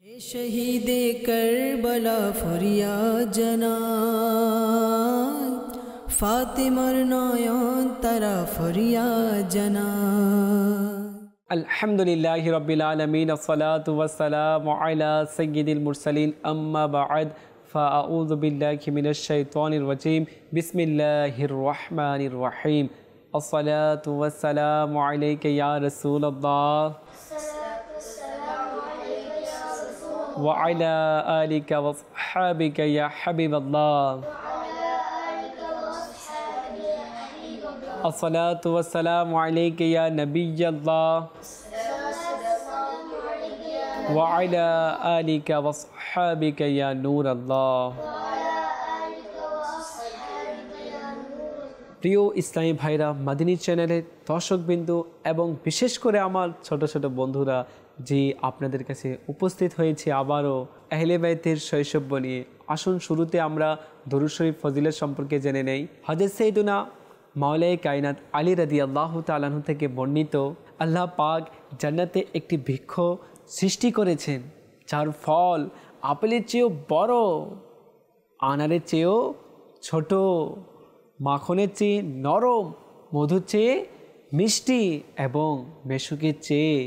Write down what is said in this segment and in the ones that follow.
শহীদে কারবালা ফরিয়াদ জানায়, ফাতেমার নয়ন তারা ফরিয়াদ জানায়। আলহামদুলিল্লাহি রাব্বিল আলামিন, আসসালাতু ওয়াসসালামু আলা সাইয়্যিদিল মুরসালিন, আম্মা বা'দ, ফাআউযু বিল্লাহি মিনাশ শাইতানির রাজীম। বিসমিল্লাহির রাহমানির রাহিম। আসসালাতু ওয়াসসালামু আলাইকা ইয়া রাসূলুল্লাহ ওয়া আলা আলিকা ওয়া আসহাবিকা ইয়া হাবিবাল্লাহ। আসসালাতু ওয়াসসালামু আলাইকা ইয়া নবিয়াল্লাহ ওয়া আলা আলিকা ওয়া আসহাবিকা ইয়া নূরাল্লাহ। প্রিয় ইসলামী ভাইরা, মাদিনী চ্যানেলের দর্শকবিন্দু এবং বিশেষ করে আমার ছোট ছোট বন্ধুরা, যে আপনাদের কাছে উপস্থিত হয়েছে আবারও আহলে বাইতের শৈশব নিয়ে। আসুন শুরুতে আমরা দরুদ শরীফ ফজিলত সম্পর্কে জেনে নেই। হযরত সাইয়্যিদুনা মাওলায়ে কায়নাত আলী রাদিয়াল্লাহু তাআলা আনহু থেকে বর্ণিত, আল্লাহ পাক জান্নাতে একটি বৃক্ষ সৃষ্টি করেছেন যার ফল আপেলের চেয়েও বড়, আনারের চেয়েও ছোট, মাখনের চেয়ে নরম, মধুর চেয়ে মিষ্টি এবং মেশকের চেয়ে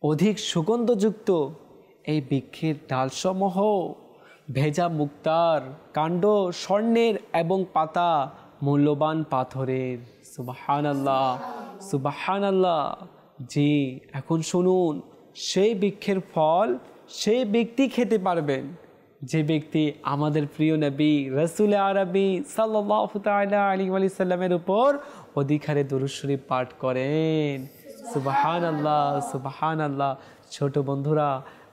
অধিক সুগন্ধযুক্ত। এই বৃক্ষের ডালসমূহ ভেজা মুক্তার, কাণ্ড স্বর্ণের এবং পাতা মূল্যবান পাথরের। সুবহানাল্লাহ, সুবহানাল্লাহ। জি, এখন শুনুন, সেই বৃক্ষের ফল সেই ব্যক্তি খেতে পারবেন যে ব্যক্তি আমাদের প্রিয় নবী রাসূল আরবি সাল্লাল্লাহু তাআলা আলাইহি ওয়া সাল্লামের উপর অধিকারে দরুদ শরীফ পাঠ করেন। সুবহানাল্লাহ, সুবহানাল্লাহ। ছোট বন্ধুরা,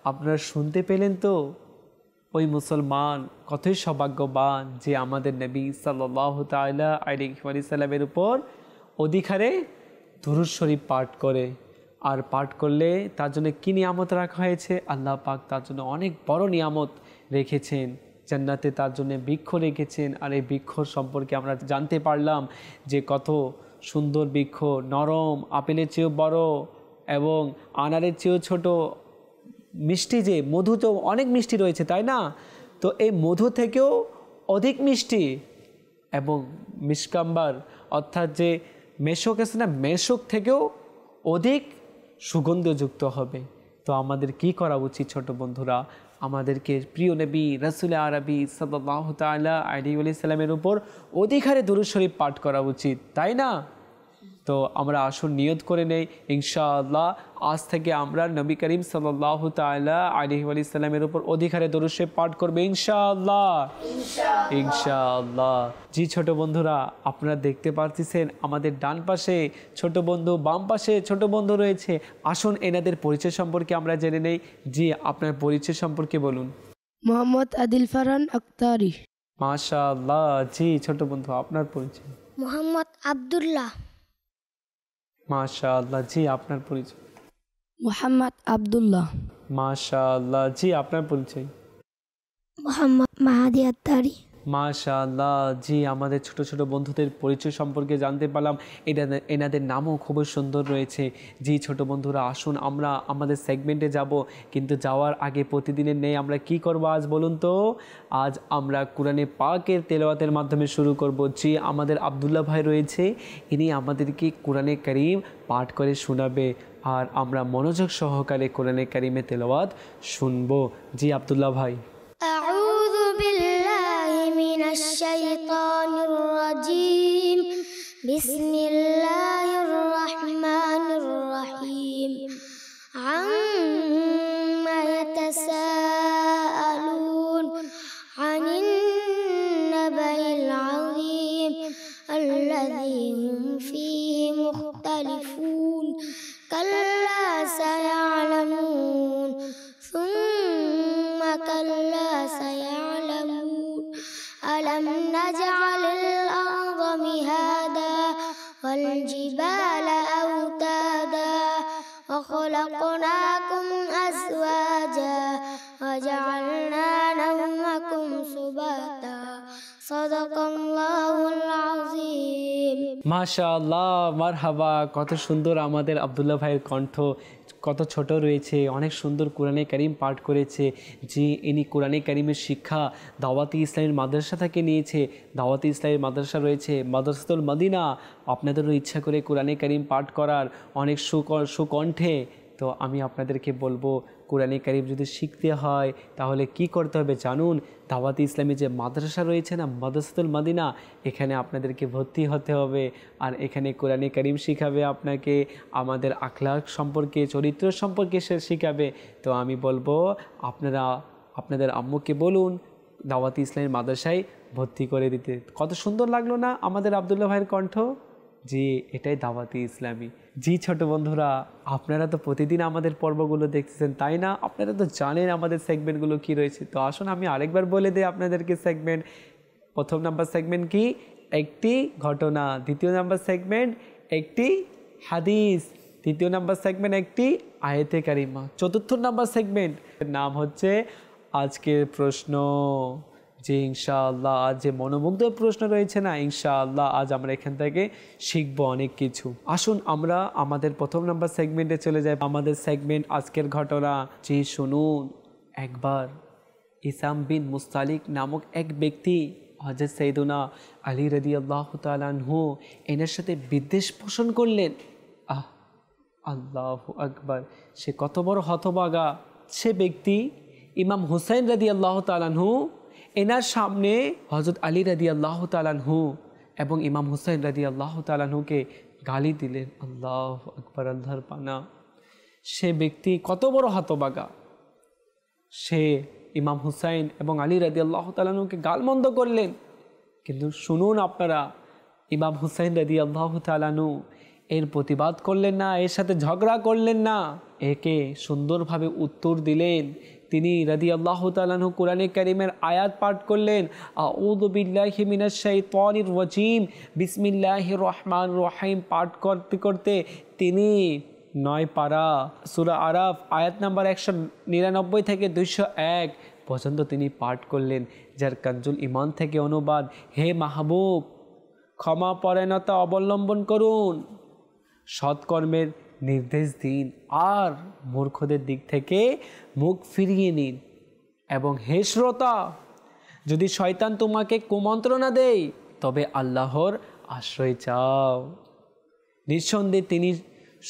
আপনারা শুনতে পেলেন তো? ওই মুসলমান কতই সৌভাগ্যবান যে আমাদের নবী সাল্লাল্লাহু তাআলা আলাইহি ওয়া সাল্লামের উপর অধিকারে দরুদ শরীফ পাঠ করে। আর পাঠ করলে তার জন্য কী নিয়ামত রাখা হয়েছে? আল্লাহ পাক তার জন্য অনেক বড় নিয়ামত রেখেছেন, জান্নাতে তার জন্য বৃক্ষ রেখেছেন। আর এই বৃক্ষ সম্পর্কে আমরা জানতে পারলাম যে কত সুন্দর বৃক্ষ, নরম, আপেলের চেয়েও বড় এবং আনারের চেয়েও ছোট, মিষ্টি, যে মধু তো অনেক মিষ্টি রয়েছে, তাই না? তো এই মধু থেকেও অধিক মিষ্টি এবং মিশকাম্বার অর্থাৎ যে মেশক আছে না, মেশক থেকেও অধিক সুগন্ধযুক্ত হবে। তো আমাদের কি করা উচিত ছোট বন্ধুরা? আমাদেরকে প্রিয় নবী রাসূল আরবি সাল্লাল্লাহু তাআলা আলাইহি ওয়া সাল্লামের উপর অধিকারে দরুদ শরীফ পাঠ করা উচিত, তাই না? তো আমরা আসুন নিয়ত করে নেই, ইনশাআল্লাহ আজ থেকে আমরা নবী করিম সাল্লাল্লাহু তাআলা আলাইহি ওয়া সাল্লামের উপর অধিকারে দরুদ শরীফ পাঠ করবে, ইনশাআল্লাহ, ইনশাআল্লাহ। জি ছোট বন্ধুরা, আপনারা দেখতে পাচ্ছেন আমাদের ডান পাশে ছোট বন্ধু, বাম পাশে ছোট বন্ধু রয়েছে। আসুন এনাদের পরিচয় সম্পর্কে আমরা জেনে নেই। জি, আপনার পরিচয় সম্পর্কে বলুন। মোহাম্মদ আদিল ফারহান আক্তারি। মাশাআল্লাহ। জি ছোট বন্ধু, আপনার পরিচয়। মোহাম্মদ আব্দুল্লাহ। মাশাআল্লাহ। জি, আপনার পরিচয়। মোহাম্মদ আব্দুল্লাহ। মাশাআল্লাহ। জি, আপনার পরিচয়। মোহাম্মদ মাহাদি আত্তারি। মাশাআল্লাহ। জি, আমাদের ছোট ছোট বন্ধুদের পরিচয় সম্পর্কে জানতে পারলাম। এনাদের নামও খুবই সুন্দর রয়েছে। জি ছোট বন্ধুরা, আসুন আমরা আমাদের সেগমেন্টে যাব, কিন্তু যাওয়ার আগে প্রতিদিনের নেই আমরা কি করব আজ বলুন তো? আজ আমরা কোরআনে পাকের তেলাওয়াতের মাধ্যমে শুরু করব। জি, আমাদের আব্দুল্লাহ ভাই রয়েছে, ইনি আমাদেরকে কোরআনে কারীম পাঠ করে শোনাবে আর আমরা মনোযোগ সহকারে কোরআনে কারীমে তেলাওয়াত শুনবো। জি আব্দুল্লাহ ভাই। আউযু বিল্লাহি মিনাশ শাইতানির রাজীম। বিসমিল্লাহির রাহমানির রাহিম। আম্মা ইয়াতাসাআলুন আনিন নাবাইল আযীম আল্লাযী হুম ফীহি মুখতালিফুন। কাল্লা সায়া'লামুন সুম্মা কাল্লা সায়া'লামুন। আলাম নাজআলিল আরদা মিহাদা ওয়াল জিবালা আওতাদা ওয়া খালাকনাকুম আজওয়াজা ওয়া জা'আলনা নাওমাকুম সুবাতা। সাদাকাল্লাহুল আযীম। মাশাআল্লাহ, মারহাবা। কত সুন্দর আমাদের আব্দুল্লাহ ভাইয়ের কণ্ঠ, কত ছোট রয়েছে, অনেক সুন্দর কোরআনে কারিম পাঠ করেছে। যে ইনি কোরআনে কারিমের শিক্ষা দাওয়াতি ইসলামের মাদ্রাসা থেকে নিয়েছে। দাওয়াতি ইসলামের মাদ্রাসা রয়েছে মাদ্রাসাতুল মদিনা। আপনাদেরও ইচ্ছা করে কোরআনে কারিম পাঠ করার অনেক সুকণ্ঠে, তো আমি আপনাদেরকে বলবো কোরআনে কারিম যদি শিখতে হয় তাহলে কি করতে হবে জানুন। দাওয়াতি ইসলামী যে মাদ্রাসা রয়েছে না, মাদ্রাসাতুল মদিনা, এখানে আপনাদেরকে ভর্তি হতে হবে। আর এখানে কোরআনে কারিম শিখাবে আপনাকে, আমাদের আখলাক সম্পর্কে, চরিত্র সম্পর্কে সে শিখাবে। তো আমি বলবো আপনারা আপনাদের আম্মুকে বলুন দাওয়াতি ইসলামী মাদ্রাসায় ভর্তি করে দিতে। কত সুন্দর লাগলো না আমাদের আব্দুল্লাহ ভাইয়ের কণ্ঠ? জি, এটাই দাওয়াতি ইসলামী। জি ছোট বন্ধুরা, আপনারা তো প্রতিদিন আমাদের পর্বগুলো দেখতেছেন, তাই না? আপনারা তো জানেন আমাদের সেগমেন্টগুলো কি রয়েছে। তো আসুন আমি আরেকবার বলে দিই আপনাদেরকে সেগমেন্ট। প্রথম নাম্বার সেগমেন্ট কি? একটি ঘটনা। দ্বিতীয় নাম্বার সেগমেন্ট একটি হাদিস। তৃতীয় নাম্বার সেগমেন্ট একটি আয়াতে কারিমা। চতুর্থ নাম্বার সেগমেন্ট নাম হচ্ছে আজকের প্রশ্ন। যে ইনশাআল্লাহ আজ যে মনোমুগ্ধ প্রশ্ন রয়েছে না, ইনশাআল্লাহ আজ আমরা এখান থেকে শিখবো অনেক কিছু। আসুন আমরা আমাদের প্রথম নাম্বার সেগমেন্টে চলে যাই। আমাদের সেগমেন্ট আজকের ঘটনা। যে শুনুন, একবার ইসাম বিন মুস্তালিক নামক এক ব্যক্তি হযরত সাইয়্যিদুনা আলী রাদিয়াল্লাহু তাআলা আনহু এনার সাথে বিদ্বেষ পোষণ করলেন। আল্লাহু আকবার! সে কত বড় হতভাগা সে ব্যক্তি। ইমাম হুসাইন রাদিয়াল্লাহু তাআলা আনহু এনার সামনে হযরত আলী রাদিয়াল্লাহু তাআলা আনহু এবং ইমাম হুসাইন রাদিয়াল্লাহু তাআলা আনহুকে গালি দিলেন। আল্লাহু আকবার! আল্লাহর পানা! সে ব্যক্তি কত বড় হতভাগা, সে ইমাম হুসাইন এবং আলী রাদিয়াল্লাহু তাআলা আনহুকে গালমন্দ করলেন। কিন্তু শুনুন আপনারা, ইমাম হুসাইন রাদিয়াল্লাহু তাআলা আনহু এর প্রতিবাদ করলেন না, এর সাথে ঝগড়া করলেন না, একে সুন্দরভাবে উত্তর দিলেন। তিনি রাদিয়াল্লাহু তাআলা আনহু কোরআনে কারীমের আয়াত পাঠ করলেন। আউযু বিল্লাহি মিনাশ শাইতানির রাজিম, বিসমিল্লাহির রহমানির রহিম পাঠ করতে করতে তিনি 9 পারা সূরা আরাফ আয়াত নাম্বার 199 থেকে 201 পর্যন্ত তিনি পাঠ করলেন, যার কানজুল ঈমান থেকে অনুবাদ: হে মাহবুব, ক্ষমা পরায়ণতা অবলম্বন করুন, সৎকর্মের নির্দেশ দিন, আর মূর্খদের দিক থেকে মুখ ফিরিয়ে নিন। এবং হে শ্রোতা, যদি শয়তান তোমাকে কুমন্ত্রণা দেয় তবে আল্লাহর আশ্রয় চাও। নিঃসন্দেহে তিনি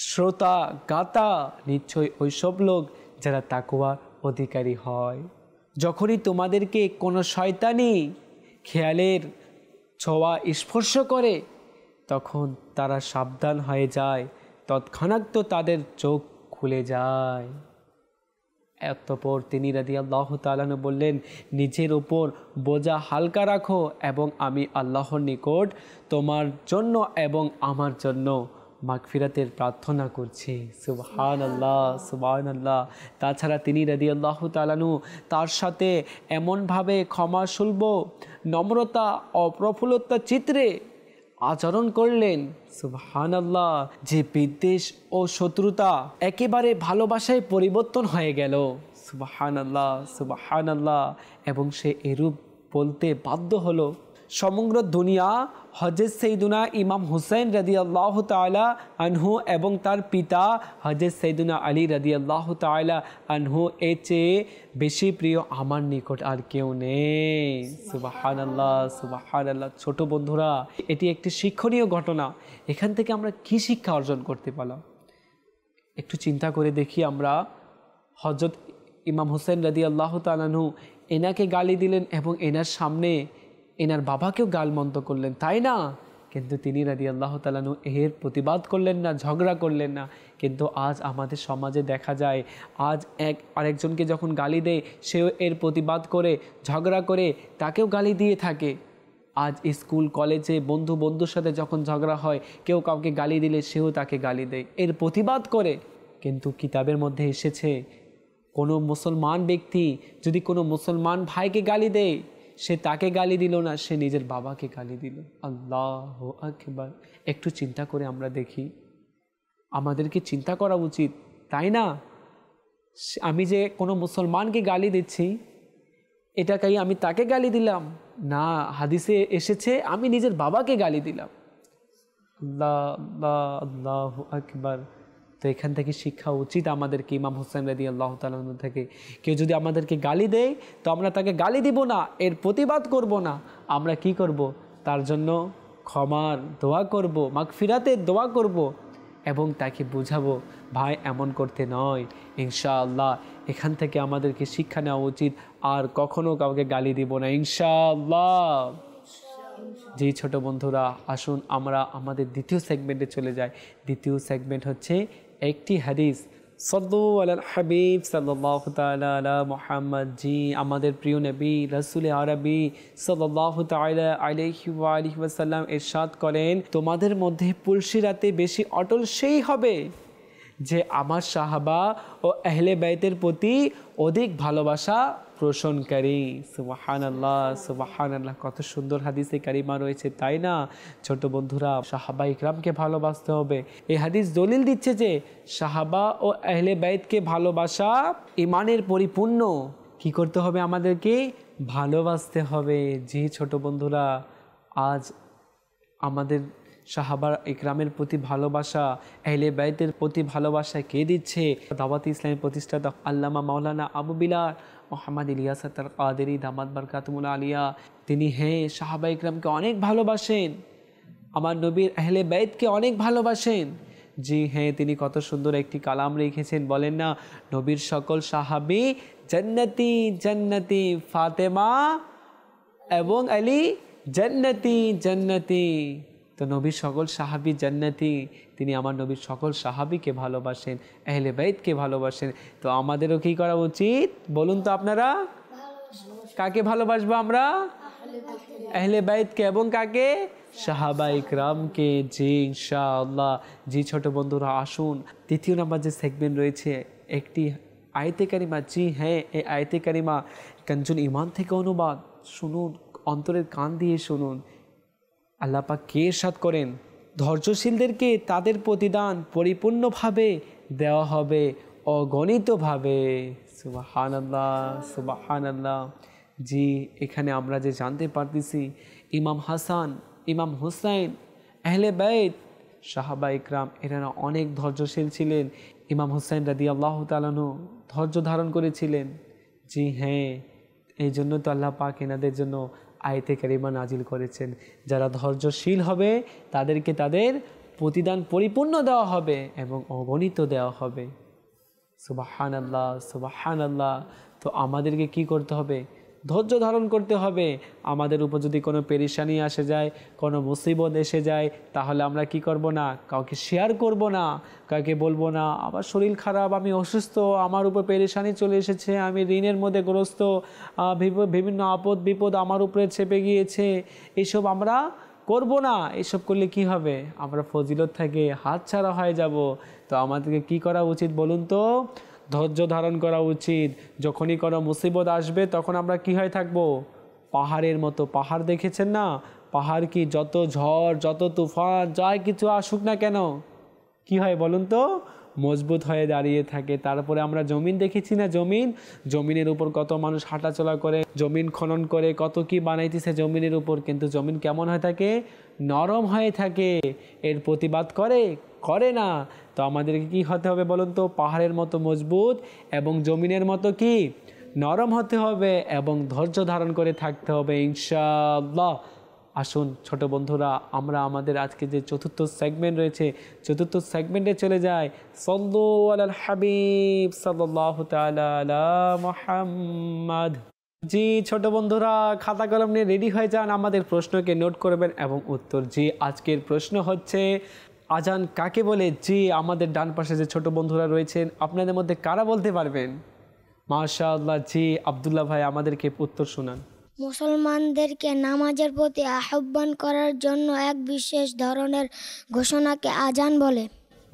শ্রোতা গাতা, নিশ্চয় ওইসব লোক যারা তাকওয়ার অধিকারী হয়। যখনই তোমাদেরকে কোনো শয়তানি খেয়ালের ছোঁয়া স্পর্শ করে তখন তারা সাবধান হয়ে যায়, তৎক্ষণাৎ তো তাদের চোখ খুলে যায়। অতঃপর তিনি রাদিয়াল্লাহু তাআলা আনহু বললেন, নিজের ওপর বোঝা হালকা রাখো এবং আমি আল্লাহর নিকট তোমার জন্য এবং আমার জন্য মাগফিরাতের প্রার্থনা করছি। সুবহানাল্লাহ, সুবহানাল্লাহ। তাছাড়া তিনি রাদিয়াল্লাহু তাআলা আনহু তার সাথে এমনভাবে ক্ষমাসুলভ, নম্রতা, অপ্রফুল্লতা চিত্রে আচরণ করলেন, সুবহানাল্লাহ, যে বিদ্বেষ ও শত্রুতা একেবারে ভালোবাসায় পরিবর্তন হয়ে গেল। সুবহানাল্লাহ, সুবহানাল্লাহ। এবং সে এরূপ বলতে বাধ্য হলো, সমগ্র দুনিয়া হযরত সাইয়্যিদুনা ইমাম হুসাইন রাদিয়াল্লাহু তাআলা আনহু এবং তার পিতা হযরত সাইয়্যিদুনা আলী রাদিয়াল্লাহু তাআলা আনহু এর চেয়ে বেশি প্রিয় আমার নিকট আর কেউ নেই। সুবহানাল্লাহ, সুবহানাল্লাহ। ছোট বন্ধুরা, এটি একটি শিক্ষণীয় ঘটনা। এখান থেকে আমরা কি শিক্ষা অর্জন করতে পারলাম একটু চিন্তা করে দেখি আমরা। হযরত ইমাম হুসাইন রাদিয়াল্লাহু তাআলা আনহু এনাকে গালি দিলেন এবং এনার সামনে এনার বাবাকেও গালমন্দ করলেন, তাই না? কিন্তু তিনি রাদিয়াল্লাহু তাআলা আনহু এর প্রতিবাদ করলেন না, ঝগড়া করলেন না। কিন্তু আজ আমাদের সমাজে দেখা যায়, আজ আরেকজনকে যখন গালি দেয় সেও এর প্রতিবাদ করে, ঝগড়া করে তাকেও গালি দিয়ে থাকে। আজ স্কুল কলেজে বন্ধুর সাথে যখন ঝগড়া হয়, কেউ কাউকে গালি দিলে সেও তাকে গালি দেয়, এর প্রতিবাদ করে। কিন্তু কিতাবের মধ্যে এসেছে, কোনো মুসলমান ব্যক্তি যদি কোনো মুসলমান ভাইকে গালি দেয়, সে তাকে গালি দিল না, সে নিজের বাবাকে গালি দিল। আল্লাহু আকবার! একটু চিন্তা করে আমরা দেখি, আমাদেরকে চিন্তা করা উচিত, তাই না? আমি যে কোনো মুসলমানকে গালি দিচ্ছি, এটাকেই আমি তাকে গালি দিলাম না, হাদিসে এসেছে আমি নিজের বাবাকে গালি দিলাম। আল্লাহ আল্লাহ আল্লাহু আকবার। তো এখান থেকে শিক্ষা উচিত আমাদেরকে ইমাম হোসেন রাদিয়াল্লাহু তাআলা আনহু থেকে। কেউ যদি আমাদেরকে গালি দেয় তো আমরা তাকে গালি দিব না, এর প্রতিবাদ করব না, আমরা কি করব, তার জন্য ক্ষমার দোয়া করব, মাগফিরাতের দোয়া করব এবং তাকে বুঝাবো ভাই এমন করতে নয়। ইনশাআল্লাহ এখান থেকে আমাদেরকে শিক্ষা নেওয়া উচিত, আর কখনো কাউকে গালি দিব না ইনশাআল্লাহ। জি ছোট বন্ধুরা, আসুন আমরা আমাদের দ্বিতীয় সেগমেন্টে চলে যাই। দ্বিতীয় সেগমেন্ট হচ্ছে একটি হাদিস। সাল্লু আলাল হাবিব সাল্লাল্লাহু তাআলা আলা মুহাম্মদ। জি আমাদের প্রিয় নবী রাসূল আরবি সাল্লাল্লাহু তাআলা আলাইহি ওয়া আলিহি ওয়াসাল্লাম ইরশাদ করেন, তোমাদের মধ্যে পুলসিরাতে বেশি অটল সেই হবে যে আমার সাহাবা ও আহলে বাইতের প্রতি অধিক ভালোবাসা পোষণকারী। সুবহানাল্লাহ সুবহানাল্লাহ, কত সুন্দর হাদিসে কারিমা রয়েছে, তাই না ছোট বন্ধুরা? সাহাবা ইকরামকে ভালোবাসতে হবে। এই হাদিস দলিল দিচ্ছে যে সাহাবা ও আহলে বাইতকে ভালোবাসা ইমানের পরিপূর্ণ। কি করতে হবে? আমাদেরকে ভালোবাসতে হবে। জি ছোট বন্ধুরা, আজ আমাদের সাহাবা ইকরামের প্রতি ভালোবাসা, আহলে বাইতের প্রতি ভালোবাসা কে দিচ্ছে? দাওয়াত ইসলামের প্রতিষ্ঠাতা আল্লামা মাওলানা আবু বিলাল মোহাম্মদ ইলিয়াস আল কাদেরী দামাত বারকাতুল আলিয়া, তিনি সাহাবা ইকরামকে অনেক ভালোবাসেন, আমার নবীর আহলে বাইতকে অনেক ভালোবাসেন। জি তিনি কত সুন্দর একটি কালাম রেখেছেন, বলেন না, নবীর সকল সাহাবী জান্নাতি জান্নাতি, ফাতেমা এবং আলী জান্নাতি জান্নাতি। তো নবীর সকল সাহাবী জান্নাতি, তিনি আমার নবীর সকল সাহাবীকে ভালোবাসেন, আহলে বাইতকে ভালোবাসেন। তো আমাদেরও কি করা উচিত বলুন তো আপনারা? কাকে ভালোবাসবো আমরা? আহলে বাইতকে। এবং কাকে? সাহাবা ইকরামকে। জি ইনশাআল্লাহ। জি ছোট বন্ধুরা, আসুন তৃতীয় নাম্বার যে সেগমেন্ট রয়েছে একটি আয়াতে কারিমা। জি এই আয়াতে কারিমা কানজুল ঈমান থেকে অনুবাদ। শুনুন, অন্তরের কান দিয়ে শুনুন। আল্লাহ পাক কে ইরশাদ করেন? ধৈর্যশীলদেরকে তাদের প্রতিদান পরিপূর্ণভাবে দেওয়া হবে, অগণিতভাবে। সুবহানাল্লাহ সুবহানাল্লাহ। জি এখানে আমরা যে জানতে পারতেছি, ইমাম হাসান, ইমাম হুসাইন, আহলে বাইত, সাহাবা ইকরাম এনারা অনেক ধৈর্যশীল ছিলেন। ইমাম হুসাইন রাদিয়াল্লাহু তাআলা আনহু ধৈর্য ধারণ করেছিলেন। জি এই জন্য তো আল্লাহ পাক এনাদের জন্য আয়াতে কারিমা নাজিল করেছেন। যারা ধৈর্যশীল হবে তাদেরকে তাদের প্রতিদান পরিপূর্ণ দেওয়া হবে এবং অগণিত দেওয়া হবে। সুবহানাল্লাহ সুবহানাল্লাহ। তো আমাদেরকে কি করতে হবে? ধৈর্য ধারণ করতে হবে। আমাদের উপর যদি কোনো পেরেশানি আসে যায়, কোনো মুসিবত এসে যায়, তাহলে আমরা কি করব না? কাউকে শেয়ার করব না, কাউকে বলবো না আমার শরীর খারাপ, আমি অসুস্থ, আমার উপর পেরেশানি চলে এসেছে, আমি ঋণের মধ্যে গ্রস্ত, বিভিন্ন আপদ বিপদ আমার উপরে চেপে গিয়েছে, এইসব আমরা করব না। এসব করলে কি হবে? আমরা ফজিলত থেকে হাতছাড়া হয়ে যাব। তো আমাদেরকে কি করা উচিত বলুন তো? ধৈর্য ধারণ করা উচিত। যখনই কোনো মুসিবত আসবে তখন আমরা কি হয়ে থাকবো? পাহাড়ের মতো। পাহাড় দেখেছেন না? পাহাড় কি যত ঝড়, যত তুফান, যাই কিছু আসুক না কেন, কি হয় বলুন তো? মজবুত হয়ে দাঁড়িয়ে থাকে। তারপরে আমরা জমিন দেখেছি না? জমিনের উপর কত মানুষ হাঁটাচলা করে, জমিন খনন করে কত কি বানাইতেছে জমিনের উপর, কিন্তু জমিন কেমন হয়ে থাকে? নরম হয়ে থাকে। এর প্রতিবাদ করে না। তো আমাদেরকে কি হতে হবে বলুন তো? পাহাড়ের মতো মজবুত এবং জমিনের মতো কি নরম হতে হবে এবং ধৈর্য ধারণ করে থাকতে হবে ইনশাআল্লাহ। আসুন ছোট বন্ধুরা, আমরা আমাদের আজকে যে চতুর্থ সেগমেন্ট রয়েছে, চতুর্থ সেগমেন্টে চলে যাই। সাল্লু আলাল হাবিব সাল্লাল্লাহু তাআলা আলা মুহাম্মদ। জি ছোট বন্ধুরা, খাতা কলম নিয়ে রেডি হয়ে যান, আমাদের প্রশ্নকে নোট করবেন এবং উত্তর। জি আজকের প্রশ্ন হচ্ছে, আজান কাকে বলে? জি আমাদের ডান পাশে যে ছোট বন্ধুরা রয়েছেন, আপনাদের মধ্যে কারা বলতে পারবেন? মাশাআল্লাহ। জি আব্দুল্লাহ ভাই আমাদেরকে উত্তর শোনান। মুসলমানদেরকে নামাজের প্রতি আহ্বান করার জন্য এক বিশেষ ধরনের ঘোষণাকে আজান বলে।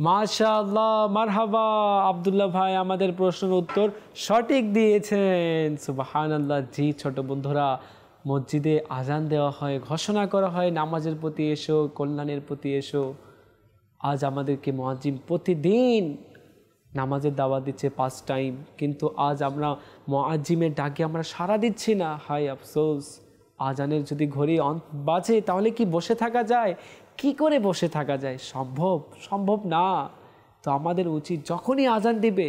মাশাআল্লাহ, মারহাবা। আব্দুল্লাহ ভাই আমাদের প্রশ্নের উত্তর সঠিক দিয়েছেন। সুবহানাল্লাহ। জি ছোট বন্ধুরা, মসজিদে আজান দেওয়া হয়, ঘোষণা করা হয় নামাজের প্রতি এসো, কল্যাণের প্রতি এসো। আজ আমাদেরকে মুয়াজ্জিন প্রতিদিন নামাজের দাওয়াত দিচ্ছে 5 টাইম, কিন্তু আজ আমরা মুয়াজ্জিনের ডাকে আমরা সাড়া দিচ্ছি না। হায় আফসোস। আজানের যদি ঘড়ি বাজে তাহলে কি বসে থাকা যায়? কি করে বসে থাকা যায়? সম্ভব না। তো আমাদের উচিত যখনই আজান দিবে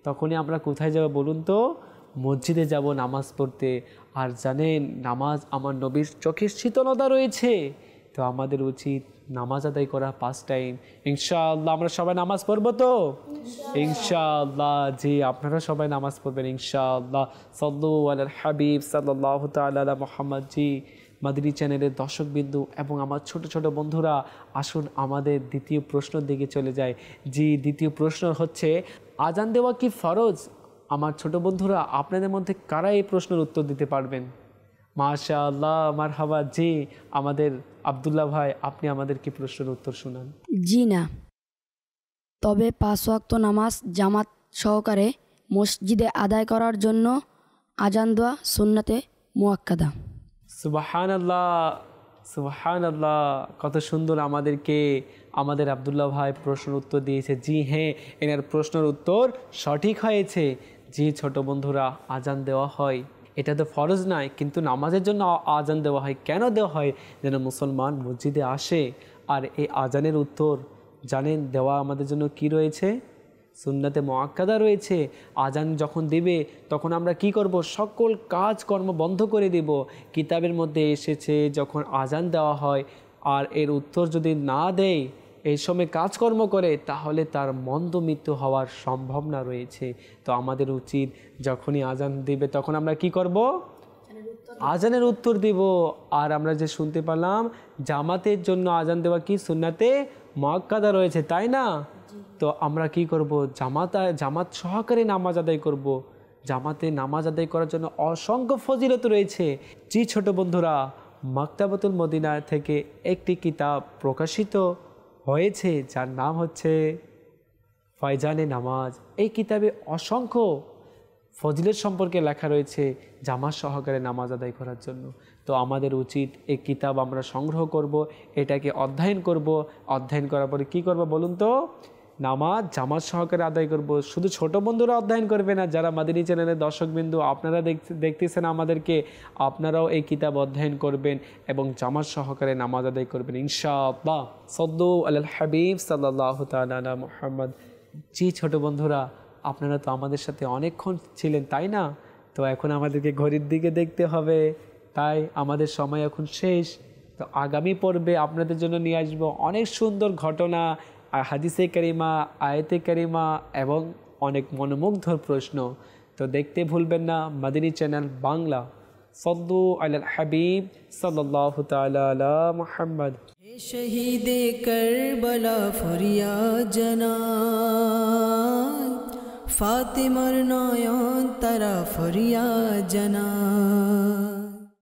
তখনই আমরা কোথায় যাব বলুন তো? মসজিদে যাব নামাজ পড়তে। আর জানেন, নামাজ আমার নবীর চোখের শীতলতা রয়েছে। তো আমাদের উচিত নামাজ আদায় করা 5 টাইম। ইনশাআল্লাহ আমরা সবাই নামাজ পড়বো তো? ইনশাআল্লাহ। জি, আপনারা সবাই নামাজ পড়বেন ইনশাআল্লাহ। সাল্লু আলাল হাবিব সাল্লাল্লাহু তাআলা আলা মুহাম্মদ। জি, মাদানী চ্যানেলের দর্শকবিন্দু এবং আমার ছোট ছোট বন্ধুরা, আসুন আমাদের দ্বিতীয় প্রশ্নের দিকে চলে যায়। জি, দ্বিতীয় প্রশ্ন হচ্ছে, আজান দেওয়া কি ফরজ? আমার ছোট বন্ধুরা, আপনাদের মধ্যে কারা এই প্রশ্নের উত্তর দিতে পারবেন? মাশাআল্লাহ, মারহাবা। জি, আমাদের আব্দুল্লাহ ভাই, আপনি আমাদের কি প্রশ্নের উত্তর শুনান। জি না, তবে 5 ওয়াক্ত নামাজ জামাত সহকারে মসজিদে আদায় করার জন্য আজান দেওয়া সুন্নাতে মুআক্কাদা। সুবহানাল্লাহ, সুবহানাল্লাহ। কত সুন্দর আমাদেরকে আমাদের আব্দুল্লাহ ভাই প্রশ্নের উত্তর দিয়েছে। জি হ্যাঁ, এনার প্রশ্নের উত্তর সঠিক হয়েছে। জি ছোট বন্ধুরা, আজান দেওয়া হয়, এটা তো ফরজ নয়, কিন্তু নামাজের জন্য আজান দেওয়া হয়। কেন দেওয়া হয়? যেন মুসলমান মসজিদে আসে। আর এই আজানের উত্তর জানেন দেওয়া আমাদের জন্য কি রয়েছে? সুন্নাতে মুআক্কাদা রয়েছে। আজান যখন দিবে তখন আমরা কি করব? সকল কাজকর্ম বন্ধ করে দিব। কিতাবের মধ্যে এসেছে, যখন আজান দেওয়া হয় আর এর উত্তর যদি না দেয়, এই সময় কাজকর্ম করে, তাহলে তার মন্দ মৃত্যু হওয়ার সম্ভাবনা রয়েছে। তো আমাদের উচিত যখনই আজান দিবে তখন আমরা কি করব? আজানের উত্তর দিব। আর আমরা যে শুনতে পেলাম, জামাতের জন্য আজান দেওয়া কি সুন্নাতে মুআক্কাদা রয়েছে, তাই না? তো আমরা কি করব? জামাত সহকারে নামাজ আদায় করব। জামাতে নামাজ আদায় করার জন্য অসংখ্য ফজিলত রয়েছে। জি ছোট বন্ধুরা, মাকতাবাতুল মদিনা থেকে একটি কিতাব প্রকাশিত হয়েছে যার নাম হচ্ছে ফয়জানে নামাজ। এই কিতাবে অসংখ্য ফজিলত সম্পর্কে লেখা রয়েছে জামাত সহকারে নামাজ আদায় করার জন্য। তো আমাদের উচিত এই কিতাব আমরা সংগ্রহ করব, এটাকে অধ্যয়ন করব। অধ্যয়ন করার পরে কী করব বলুন তো? নামাজ জামাত সহকারে আদায় করব। শুধু ছোট বন্ধুরা অধ্যয়ন করবে না, যারা মাদানী চ্যানেলের দর্শকবিন্দু আপনারা দেখতেছেন আমাদেরকে, আপনারাও এই কিতাব অধ্যয়ন করবেন এবং জামাত সহকারে নামাজ আদায় করবেন ইনশাআল্লাহ। সাল্লু আলাল হাবিব সাল্লাল্লাহু তাআলা আলা মুহাম্মদ। জি ছোট বন্ধুরা, আপনারা তো আমাদের সাথে অনেকক্ষণ ছিলেন, তাই না? তো এখন আমাদেরকে ঘড়ির দিকে দেখতে হবে, তাই আমাদের সময় এখন শেষ। তো আগামী পর্বে আপনাদের জন্য নিয়ে আসবো অনেক সুন্দর ঘটনা, হাদিসে কারিমা, আয়াতে কারিমা এবং অনেক মনোমুগ্ধর প্রশ্ন। তো দেখতে ভুলবেন না মাদানী চ্যানেল বাংলা। সাল্লু আলাল হাবিব সাল্লাল্লাহু তাআলা আলা মুহাম্মদ। হে শহীদে কারবালা ফরিয়াদ জানাই, ফাতিমার নয়ন তারা ফরিয়াদ জানাই।